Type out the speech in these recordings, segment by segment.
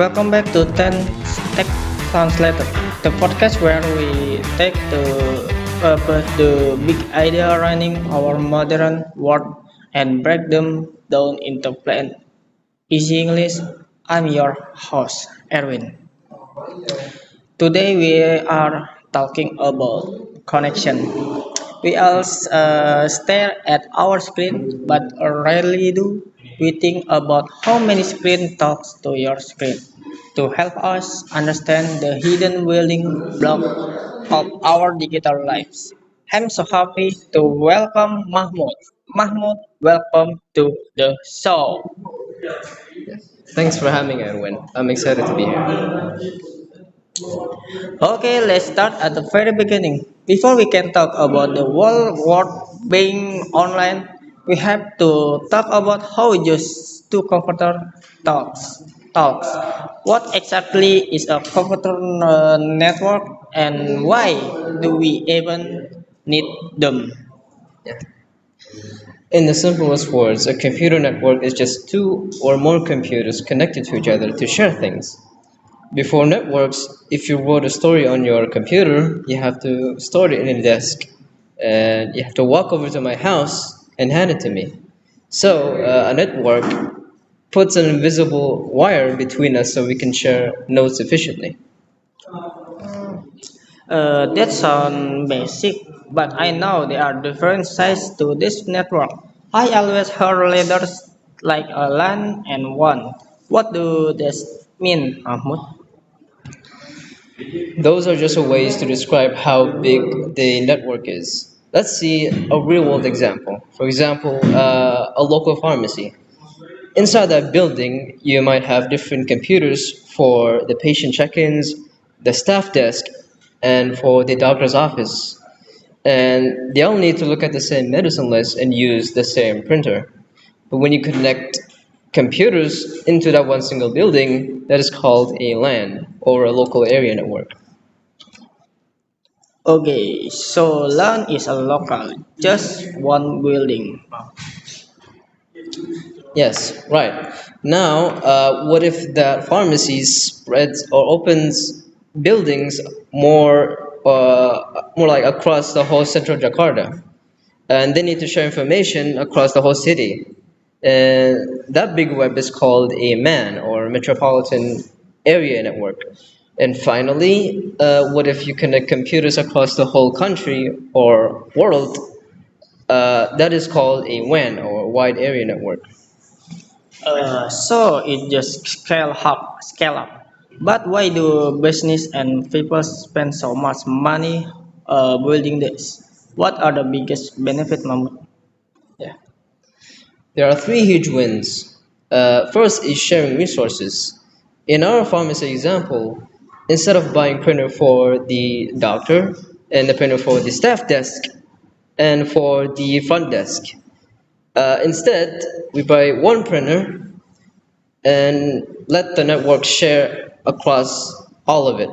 Welcome back to Ten Tech Translated, the podcast where we take the big idea running our modern world and break them down into plain, easy English. I'm your host, Erwin. Today we are talking about connection. We all stare at our screen, but rarely do we think about how many screen talks to your screen. To help us understand the hidden building block of our digital lives, I'm so happy to welcome Mahmoud. Mahmoud, welcome to the show. Thanks for having me, Erwin. I'm excited to be here. Okay, let's start at the very beginning. Before we can talk about the whole world being online, we have to talk about how just two computer talks. Talks. What exactly is a computer network, and why do we even need them? Yeah. In the simplest words, a computer network is just two or more computers connected to each other to share things. Before networks, if you wrote a story on your computer, you have to store it in a desk, and you have to walk over to my house and hand it to me. So, a network puts an invisible wire between us so we can share notes efficiently. That sounds basic, but I know there are different sides to this network. I always heard letters like a LAN and WAN. What do this mean, Mahmoud? Those are just ways to describe how big the network is. Let's see a real world example. For example, a local pharmacy. Inside that building, you might have different computers for the patient check ins, the staff desk, and for the doctor's office. And they all need to look at the same medicine list and use the same printer. But when you connect computers into that one single building, that is called a LAN or a local area network. Okay, so LAN is a local, just one building. Yes, right. Now, what if that pharmacy spreads or opens buildings more like across the whole central Jakarta, and they need to share information across the whole city. And that big web is called a MAN or Metropolitan Area Network. And finally, what if you connect computers across the whole country or world? That is called a WAN or Wide Area Network. So it just scale up. But why do business and people spend so much money building this? What are the biggest benefit, Mahmoud? Yeah. There are three huge wins. First is sharing resources. In our pharmacy example, instead of buying printer for the doctor and the printer for the staff desk and for the front desk, instead we buy one printer and let the network share across all of it.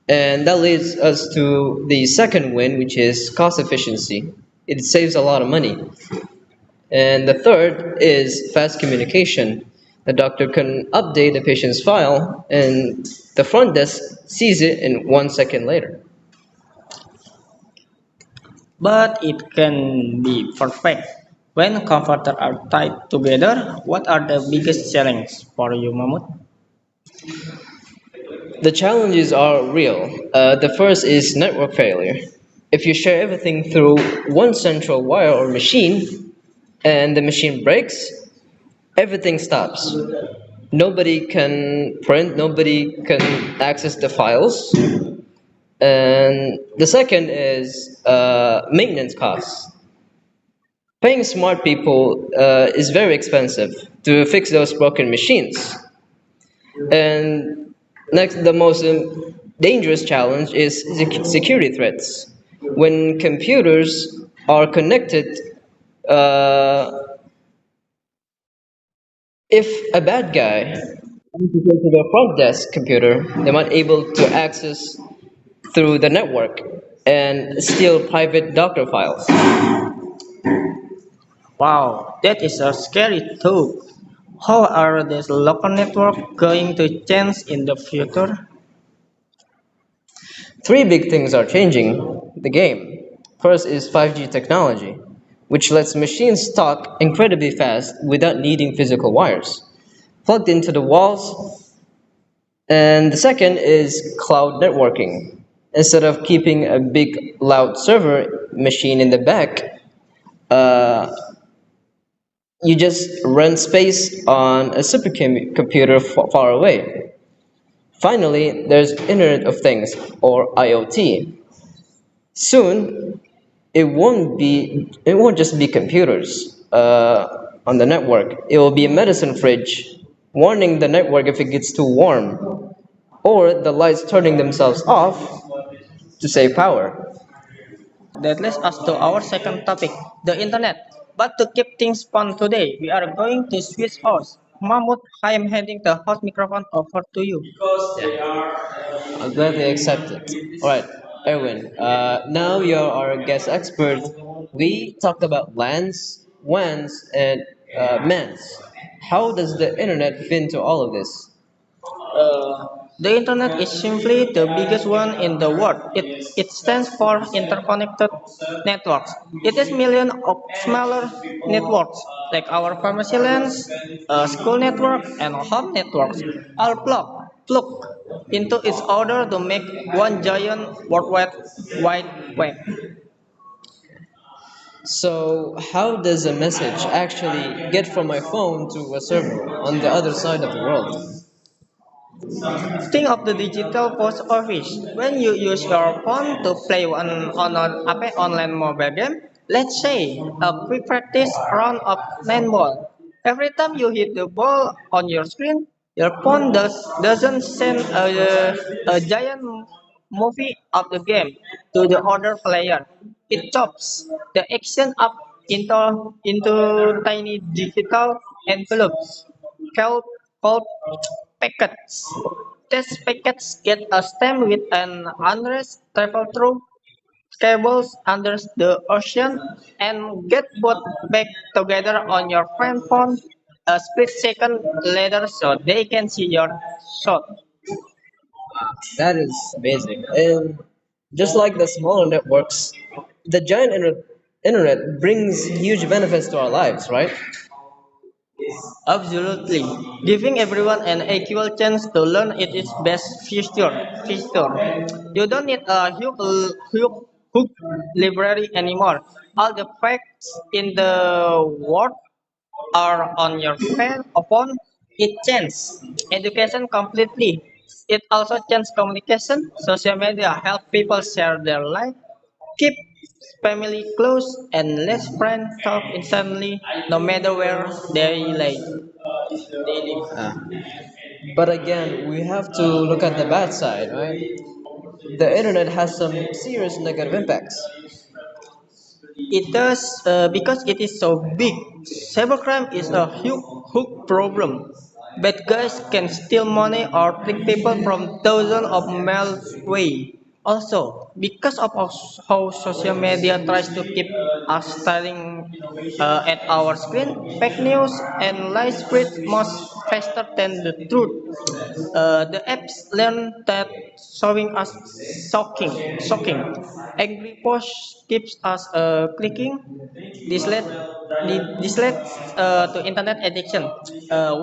And that leads us to the second win, which is cost efficiency. It saves a lot of money. And the third is fast communication. The doctor can update the patient's file, and the front desk sees it in 1 second later. But it can be perfect. When computers are tied together, what are the biggest challenges for you, Mahmoud? The challenges are real. The first is network failure. If you share everything through one central wire or machine, and the machine breaks, everything stops. Nobody can print, nobody can access the files. And the second is maintenance costs. Paying smart people is very expensive to fix those broken machines. And next, the most dangerous challenge is security threats. When computers are connected, uh, if a bad guy wants to go to the front desk computer, they might able to access through the network and steal private doctor files. Wow, that is a scary thought. How are these local networks going to change in the future? Three big things are changing the game. First is 5G technology, which lets machines talk incredibly fast without needing physical wires plugged into the walls. And the second is cloud networking. Instead of keeping a big loud server machine in the back, uh, you just run space on a supercomputer far away. Finally, there's Internet of Things or IoT. Soon, it won't just be computers on the network. It will be a medicine fridge warning the network if it gets too warm, or the lights turning themselves off to save power. That leads us to our second topic, the internet. But to keep things fun today, we are going to switch hosts. Mahmoud, I am handing the host microphone over to you. Yeah, I'll gladly accept it. All right, Erwin. Now you're our guest expert. We talked about LANs, WANs, and MANs. How does the internet fit into all of this? The internet is simply the biggest one in the world. It stands for interconnected networks. It is millions of smaller networks like our pharmacy lines, school network, and home networks all plugged into each other to make one giant worldwide wide web. So, how does a message actually get from my phone to a server on the other side of the world? Think of the digital post office. When you use your phone to play online mobile game, let's say a quick practice round of nine ball. Every time you hit the ball on your screen, your phone doesn't send a giant movie of the game to the other player. It chops the action up into tiny digital envelopes called, called packets. These packets get a stem with an unrest travel through cables under the ocean and get both back together on your friend phone a split second later so they can see your shot. That is amazing. And just like the smaller networks, the giant internet brings huge benefits to our lives, right? Absolutely. Giving everyone an equal chance to learn it is best feature. You don't need a huge library anymore. All the facts in the world are on your phone. It changes education completely. It also changes communication. Social media help people share their life, keep family close, and let friends talk instantly, no matter where they live. Uh, but again, we have to look at the bad side, right? The internet has some serious negative impacts. It does because it is so big. Cybercrime is a huge problem. Bad guys can steal money or trick people from thousands of miles away. Also, because of how social media tries to keep us staring at our screen, fake news and lies spread much faster than the truth. The apps learn that showing us shocking. Angry post keeps us clicking. This leads to internet addiction,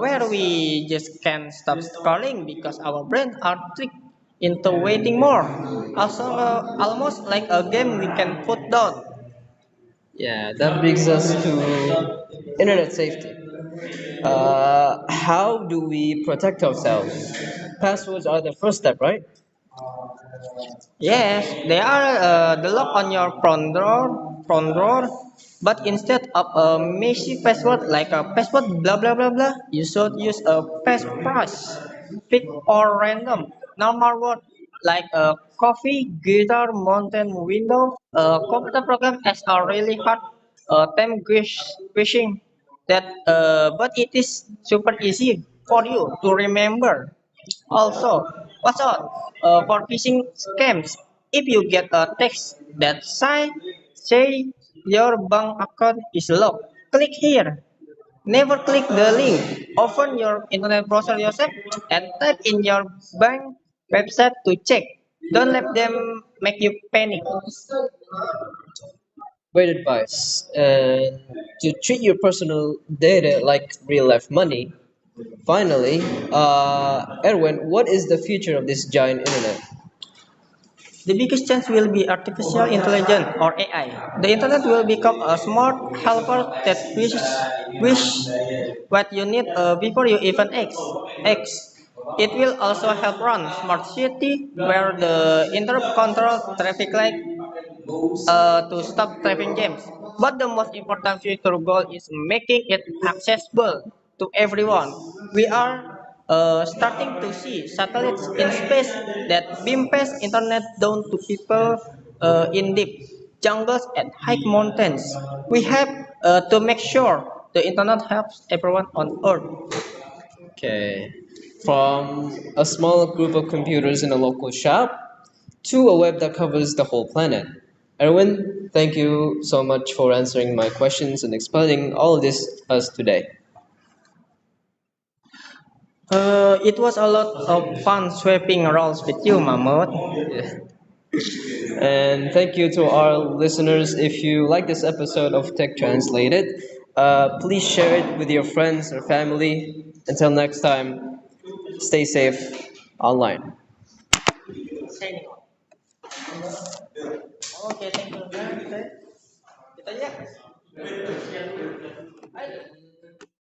where we just can't stop scrolling because our brains are tricked into waiting more. Also, almost like a game we can put down. Yeah, that brings us to internet safety. How do we protect ourselves? Passwords are the first step, right? Yes, they are the lock on your front door. But instead of a messy password like a password blah blah blah blah, you should use a passphrase, pick or random normal word like a coffee, guitar, mountain, window. A computer program has a really hard time wishing that, but it is super easy for you to remember. Also, watch out for phishing scams. If you get a text that say your bank account is locked, click here. Never click the link. Open your internet browser yourself and type in your bank website to check. Don't let them make you panic. Great advice. And to treat your personal data like real life money. Finally, Erwin, what is the future of this giant internet? The biggest change will be artificial intelligence or AI. The internet will become a smart helper that wish what you need before you even ask. It will also help run smart city where the internet control traffic light to stop traffic jams. But the most important future goal is making it accessible to everyone. We are starting to see satellites in space that beam fast internet down to people in deep jungles and high mountains. We have to make sure the internet helps everyone on Earth. Okay. From a small group of computers in a local shop to a web that covers the whole planet. Erwin, thank you so much for answering my questions and explaining all of this to us today. It was a lot of fun swapping roles with you, Mahmoud. Yeah. And thank you to our listeners. If you like this episode of Tech Translated, please share it with your friends or family. Until next time, stay safe online. Oke, thank you. Kita ya.